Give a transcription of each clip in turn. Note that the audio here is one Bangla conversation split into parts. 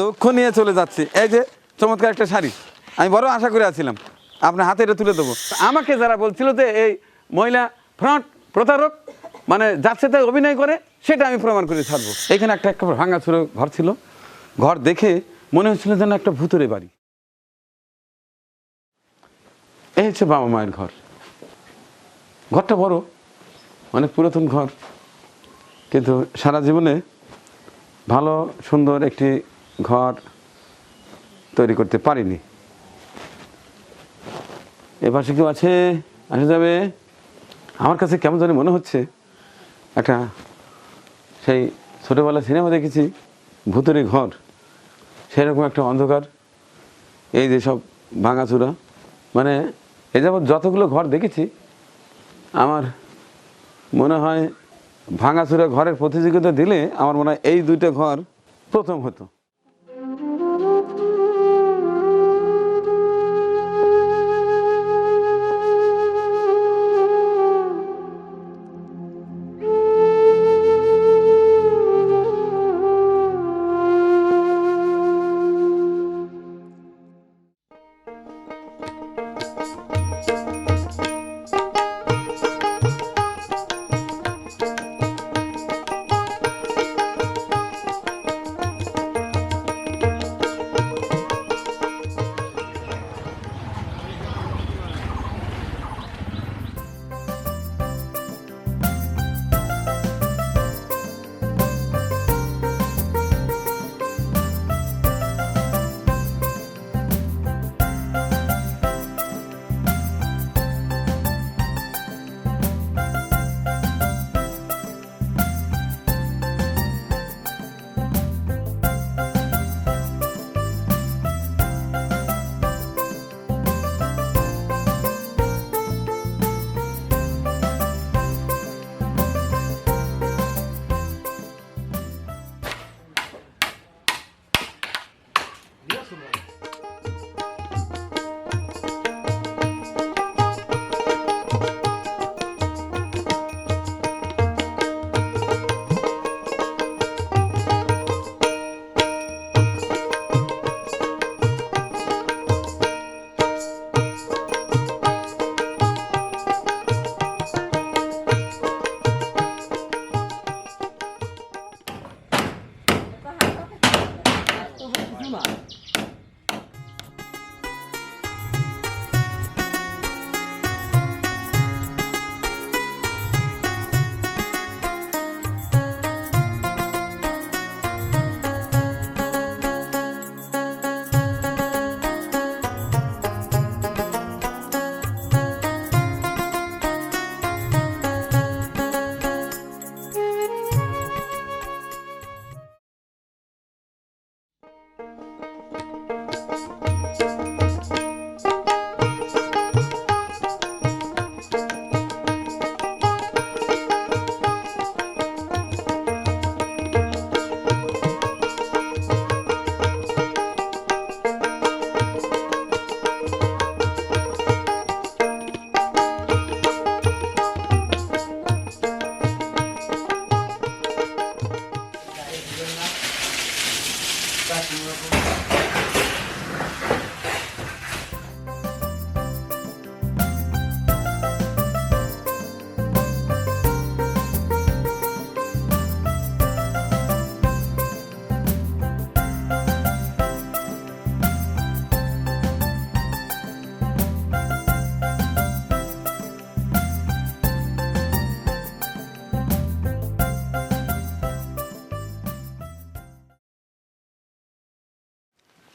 দুঃখ নিয়ে চলে যাচ্ছি। এই যে চমৎকার একটা শাড়ি, আমি বড় আশা করে আছিলাম আপনার হাতে এটা তুলে দেবো। আমাকে যারা বলছিল যে এই মহিলা ফ্রন্ট প্রতারক, মানে যাচ্ছে তাই অভিনয় করে, সেটা আমি প্রমাণ করে ছাড়বো। এখানে একটা ভাঙাচুরো ঘর ছিল, ঘর দেখে মনে হচ্ছিল যেন একটা ভূতুরে বাড়ি। এই হচ্ছে বাবা মায়ের ঘর। ঘরটা বড়, অনেক পুরাতন ঘর, কিন্তু সারা জীবনে ভালো সুন্দর একটি ঘর তৈরি করতে পারিনি। এপাশে কেউ আছে? আসা যাবে? আমার কাছে কেমন জানি মনে হচ্ছে একটা সেই ছোটোবেলা সিনেমা দেখেছি ভূতের ঘর, সেরকম একটা অন্ধকার। এই যে সব ভাঙাচুরা, মানে এ যাবৎ যতগুলো ঘর দেখেছি আমার মনে হয় ভাঙাচুরা ঘরের প্রতিযোগিতা দিলে আমার মনে হয় এই দুইটা ঘর প্রথম হতো।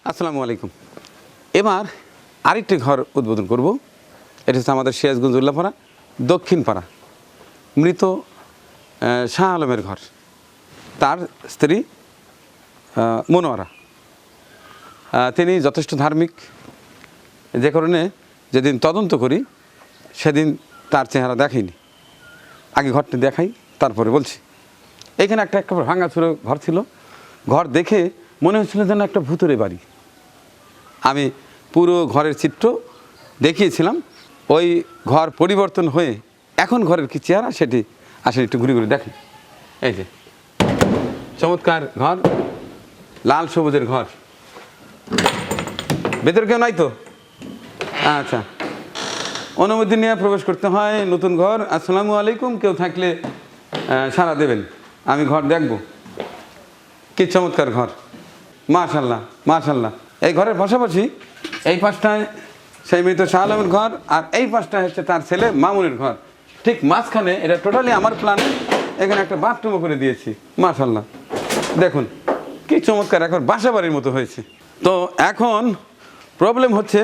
আসসালামু আলাইকুম। এবার আরেকটি ঘর উদ্বোধন করব। এটা হচ্ছে আমাদের সিরাজগঞ্জ উল্লাপাড়া দক্ষিণ পাড়া মৃত শাহ আলমের ঘর, তার স্ত্রী মনোয়ারা। তিনি যথেষ্ট ধার্মিক, যে কারণে যেদিন তদন্ত করি সেদিন তার চেহারা দেখাইনি। আগে ঘরটি দেখাই, তারপরে বলছি। এখানে একটা ভাঙাচুরো ঘর ছিল, ঘর দেখে মনে হচ্ছিল যেন একটা ভূতুরে বাড়ি। আমি পুরো ঘরের চিত্র দেখিয়েছিলাম। ওই ঘর পরিবর্তন হয়ে এখন ঘরের কী চেহারা সেটি আসলে একটু ঘুরে ঘুরে দেখি। এই যে চমৎকার ঘর, লাল সবুজের ঘর। ভেতরে কেউ নাই তো? আচ্ছা, অনুমতি নিয়ে প্রবেশ করতে হয় নতুন ঘর। আসসালামু আলাইকুম। কেউ থাকলে সাড়া দেবেন, আমি ঘর দেখব। কি চমৎকার ঘর, মাশাল্লাহ মাশাল্লাহ। এই ঘরের পাশাপাশি এই পাশটায় সেই মৃত শাহ আলমের ঘর, আর এই পাশটায় হচ্ছে তার ছেলে মামুনের ঘর। ঠিক মাঝখানে, এটা টোটালি আমার প্ল্যানে, এখানে একটা বাথরুমও করে দিয়েছি। মাশাল্লাহ, দেখুন কি চমৎকার, এখন বাসা বাড়ির মতো হয়েছে। তো এখন প্রবলেম হচ্ছে,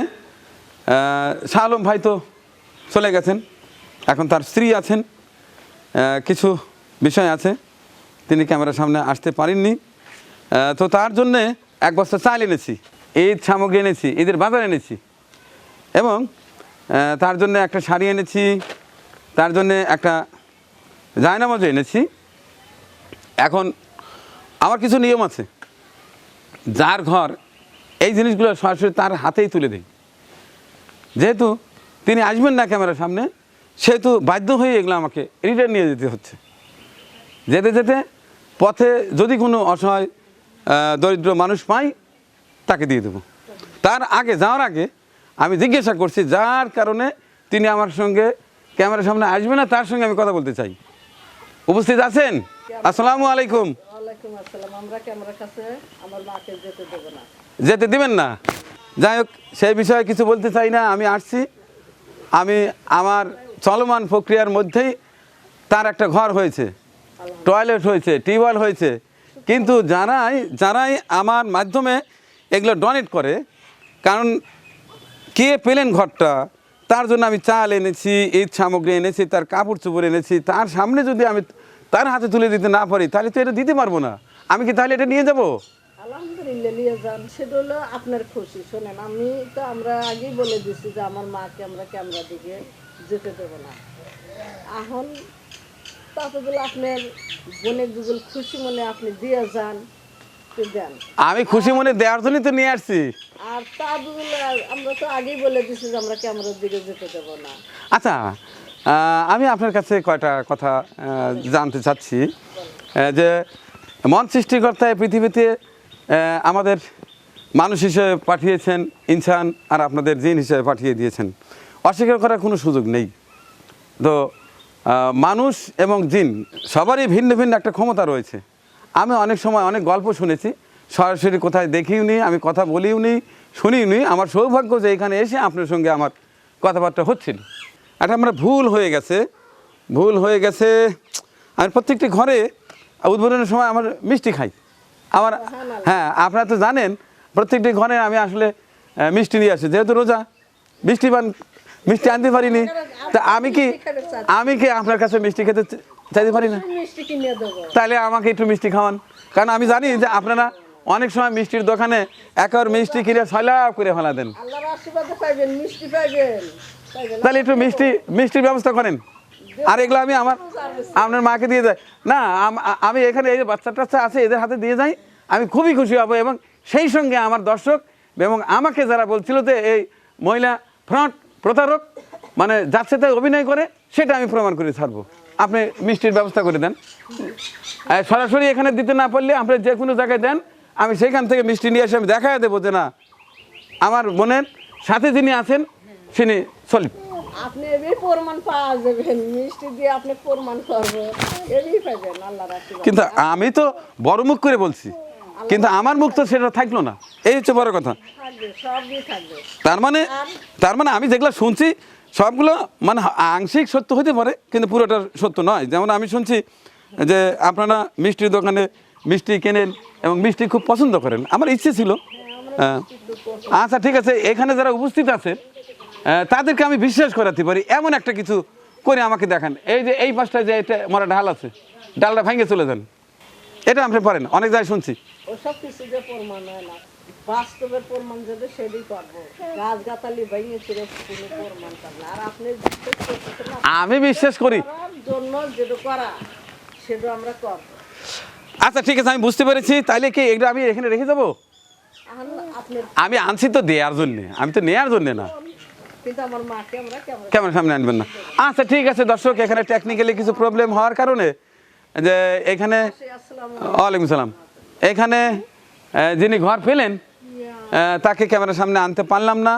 শাহ আলম ভাই তো চলে গেছেন, এখন তার স্ত্রী আছেন, কিছু বিষয় আছে, তিনি ক্যামেরার সামনে আসতে পারেননি। তো তার জন্যে এক বস্তা চাল এনেছি, ঈদ সামগ্রী এনেছি, ঈদের বাজার এনেছি, এবং তার জন্য একটা শাড়ি এনেছি, তার জন্যে একটা জায়নামাজও এনেছি। এখন আমার কিছু নিয়ম আছে, যার ঘর এই জিনিসগুলো সরাসরি তার হাতেই তুলে দিই। যেহেতু তিনি আসবেন না ক্যামেরার সামনে, সেহেতু বাধ্য হয়ে এগুলো আমাকে রিটার্ন নিয়ে যেতে হচ্ছে। যেতে যেতে পথে যদি কোনো অসহায় দরিদ্র মানুষ পাই, তাকে দিয়ে দেবো। তার আগে, যাওয়ার আগে আমি জিজ্ঞাসা করছি, যার কারণে তিনি আমার সঙ্গে ক্যামেরার সামনে আসবে না, তার সঙ্গে আমি কথা বলতে চাই। উপস্থিত আছেন? আসসালামু আলাইকুম। যেতে দিবেন না? যাই হোক, সেই বিষয়ে কিছু বলতে চাই না। আমি আসছি, আমি আমার চলমান প্রক্রিয়ার মধ্যেই তার একটা ঘর হয়েছে, টয়লেট হয়েছে, টিউবওয়েল হয়েছে। কিন্তু যারাই আমার মাধ্যমে এগুলো ডোনেট করে, কারণ কে পেলেন ঘরটা, তার জন্য আমি চাল এনেছি, ঈদ সামগ্রী এনেছি, তার কাপড় চোপড় এনেছি, তার সামনে যদি আমি তার হাতে তুলে দিতে না পারি, তাহলে তো এটা দিতে পারবো না। আমি কি তাহলে এটা নিয়ে যাবো? আলহামদুলিল্লাহ, নিয়ে যান, সেটা হলো আপনার খুশি। শোনেন, আমরা আগেই বলে দিচ্ছি যে আমার মাকে আমরা ক্যামেরা দিকে যেতে দেবো না। এখন তাতে বলে আপনার বোনের গুগল খুশি মনে আপনি দিয়ে যান, দেন। আমি খুশি মনে দেওয়ার জন্যই তো নিয়ে আসছি। আর তা বলে আমরা তো আগেই বলে দিচ্ছি যে আমরা ক্যামেরার দিকে যেতে দেবো না। আচ্ছা, আমি আপনার কাছে কয়টা কথা জানতে চাচ্ছি। যে মন সৃষ্টিকর্তায় পৃথিবীতে আমাদের মানুষ হিসেবে পাঠিয়েছেন ইনসান, আর আপনাদের জিন হিসেবে পাঠিয়ে দিয়েছেন, অস্বীকার করার কোনো সুযোগ নেই। তো মানুষ এবং জিন সবারই ভিন্ন ভিন্ন একটা ক্ষমতা রয়েছে। আমি অনেক সময় অনেক গল্প শুনেছি, সরাসরি কোথায় দেখিও নি, আমি কথা বলিও নি, শুনিও নি। আমার সৌভাগ্য যে এখানে এসে আপনার সঙ্গে আমার কথাবার্তা হচ্ছিল। একটা আমরা ভুল হয়ে গেছে। আমি প্রত্যেকটি ঘরে উদ্বোধনের সময় আমার মিষ্টি খাই। হ্যাঁ, আপনারা তো জানেন, প্রত্যেকটি ঘরে আমি আসলে মিষ্টি নিয়ে আসি। যেহেতু রোজা, মিষ্টি আনতে পারিনি, তা আমি কি আপনার কাছে মিষ্টি খেতে চাইতে পারি না? তাহলে আমাকে একটু মিষ্টি খাওয়ান, কারণ আমি জানি যে আপনারা অনেক সময় মিষ্টির দোকানে একেবারে মিষ্টি কিনে ছয়লাভ করে ফেলা দেন। তাহলে একটু মিষ্টির ব্যবস্থা করেন, আর এগুলো আমি আপনার মাকে দিয়ে যাই না। আমি এখানে এই যে বাচ্চা টাচ্চা আছে, এদের হাতে দিয়ে যাই, আমি খুবই খুশি হব। এবং সেই সঙ্গে আমার দর্শক এবং আমাকে যারা বলছিল যে এই মহিলা ফ্রন্ট প্রতারক, মানে যাচ্ছে তাই অভিনয় করে, সেটা আমি প্রমাণ করে ছাড়বো। আপনি মিষ্টির ব্যবস্থা করে দেন, সরাসরি এখানে দিতে না পারলে আপনি যে কোনো জায়গায় দেন, আমি সেখান থেকে মিষ্টি নিয়ে এসে আমি দেখা দেবো যে না, আমার বোনের সাথে যিনি আছেন তিনি সলিড। আপনি এই প্রমাণ পাওয়া যাবেন, মিষ্টি দিয়ে আপনি প্রমাণ করবেন, এই পাবেন আল্লাহর আশীর্বাদ। কিন্তু আমি তো বড় মুখ করে বলছি, কিন্তু আমার মুখ তো সেটা থাকলো না, এই হচ্ছে বড় কথা। তার মানে আমি যেগুলো শুনছি সবগুলো মানে আংশিক সত্য হতে পারে, কিন্তু পুরোটা সত্য নয়। যেমন আমি শুনছি যে আপনারা মিষ্টির দোকানে মিষ্টি কেনেন এবং মিষ্টি খুব পছন্দ করেন। আমার ইচ্ছে ছিল, আচ্ছা ঠিক আছে, এখানে যারা উপস্থিত আছে তাদেরকে আমি বিশ্বাস করাতে পারি এমন একটা কিছু করে আমাকে দেখান। এই যে এই পাশটায় যে এটা মরা ঢাল আছে, ডালটা ভেঙে চলে যান, এটা আপনি পারেন। অনেক জায়গায় শুনছি ওসব কিছু যে প্রমাণ হয় না, বাস্তবের প্রমাণ যদি সেটাই পারবো। গাছ গাছালি ভেঙে ছিল কোনো প্রমাণ পাবে। আর আপনি আমি বিশ্বাস করি জন্য যেটা করা সেটা আমরা করব। আচ্ছা ঠিক আছে, আমি বুঝতে পেরেছি। তাইলে কি এটা আমি এখানে রেখে যাবো? আমি আনছি তো দেওয়ার জন্যে, আমি তো নেওয়ার জন্যে না। ক্যামেরার সামনে আনবেন না। আচ্ছা ঠিক আছে দর্শক, এখানে টেকনিক্যালি কিছু প্রবলেম হওয়ার কারণে যে এখানে, ওয়ালাইকুম সালাম, এখানে যিনি ঘর পেলেন তাকে ক্যামেরার সামনে আনতে পারলাম না।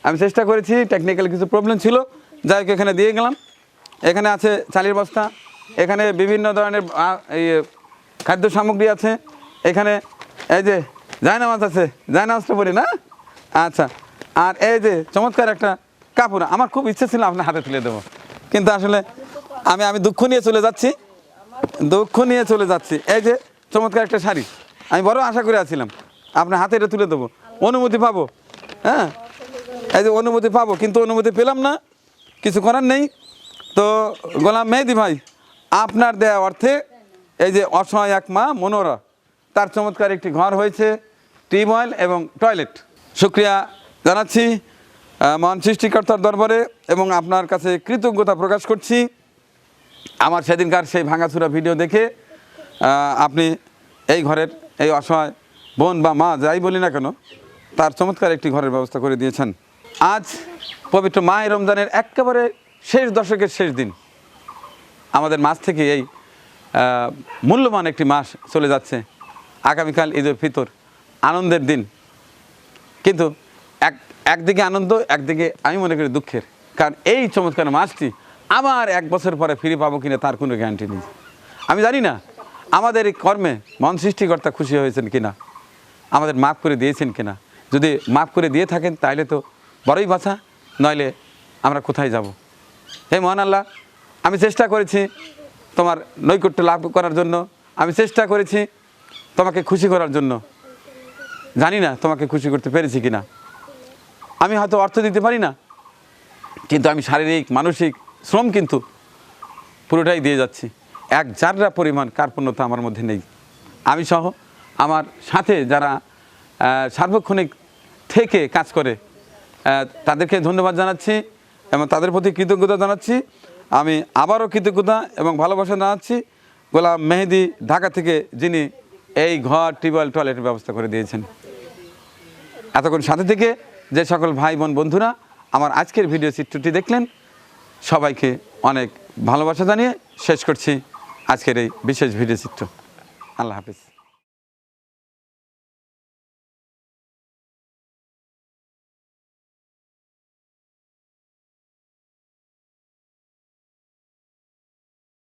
আমি চেষ্টা করেছি, টেকনিক্যাল কিছু প্রবলেম ছিল, যাই হোক এখানে দিয়ে গেলাম। এখানে আছে চালের বস্তা, এখানে বিভিন্ন ধরনের এই খাদ্য সামগ্রী আছে, এখানে এই যে জায়নামাজ আছে, জায়নামাজটা বলি না, আচ্ছা। আর এই যে চমৎকার একটা কাপড়, আমার খুব ইচ্ছে ছিল আপনার হাতে তুলে দেবো, কিন্তু আসলে আমি দুঃখ নিয়ে চলে যাচ্ছি, এই যে চমৎকার একটা শাড়ি, আমি বড় আশা করে আছিলাম আপনার হাতে এটা তুলে দেবো, অনুমতি পাবো, হ্যাঁ এই যে অনুমতি পাবো, কিন্তু অনুমতি পেলাম না, কিছু করার নেই। তো গোলাম মেহেদি ভাই, আপনার দেয়া অর্থে এই যে অসহায় এক মা মনোরা, তার চমৎকার একটি ঘর হয়েছে, টিউবওয়েল এবং টয়লেট। শুকরিয়া জানাচ্ছি মহান সৃষ্টিকর্তার দরবারে এবং আপনার কাছে কৃতজ্ঞতা প্রকাশ করছি। আমার সেদিনকার সেই ভাঙাচুরা ভিডিও দেখে আপনি এই ঘরের এই অসহায় বোন বা মা যাই বলি না কেন, তার চমৎকার একটি ঘরের ব্যবস্থা করে দিয়েছেন। আজ পবিত্র মাহে রমজানের একেবারে শেষ দশকের শেষ দিন, আমাদের মাস থেকে এই মূল্যবান একটি মাস চলে যাচ্ছে। আগামীকাল ঈদ উল ফিতর, আনন্দের দিন, কিন্তু একদিকে আনন্দ, একদিকে আমি মনে করি দুঃখের, কারণ এই চমৎকার মাসটি আবার 1 বছর পরে ফিরে পাবো কিনা তার কোনো গ্যারান্টি নেই। আমি জানি না আমাদের এই কর্মে মন সৃষ্টিকর্তা খুশি হয়েছেন কিনা, আমাদের মাফ করে দিয়েছেন কিনা। যদি মাফ করে দিয়ে থাকেন তাহলে তো বড়ই বাঁচা, নইলে আমরা কোথায় যাব। হে মহান আল্লাহ, আমি চেষ্টা করেছি তোমার নৈকট্য লাভ করার জন্য, আমি চেষ্টা করেছি তোমাকে খুশি করার জন্য, জানি না তোমাকে খুশি করতে পেরেছি কিনা। আমি হয়তো অর্থ দিতে পারি না, কিন্তু আমি শারীরিক মানসিক শ্রম কিন্তু পুরোটাই দিয়ে যাচ্ছি। এক জাররা পরিমাণ কার্পণ্যতা আমার মধ্যে নেই। আমি সহ আমার সাথে যারা সার্বক্ষণিক থেকে কাজ করে তাদেরকে ধন্যবাদ জানাচ্ছি এবং তাদের প্রতি কৃতজ্ঞতা জানাচ্ছি। আমি আবারও কৃতজ্ঞতা এবং ভালোবাসা জানাচ্ছি গোলাম মেহেদি ঢাকা থেকে, যিনি এই ঘর, টিউবওয়েল, টয়লেটের ব্যবস্থা করে দিয়েছেন। এতক্ষণ সাথে থেকে যে সকল ভাই বোন বন্ধুরা আমার আজকের ভিডিও চিত্রটি দেখলেন, সবাইকে অনেক ভালোবাসা জানিয়ে শেষ করছি আজকের এই বিশেষ ভিডিও চিত্র। আল্লাহ হাফিজ।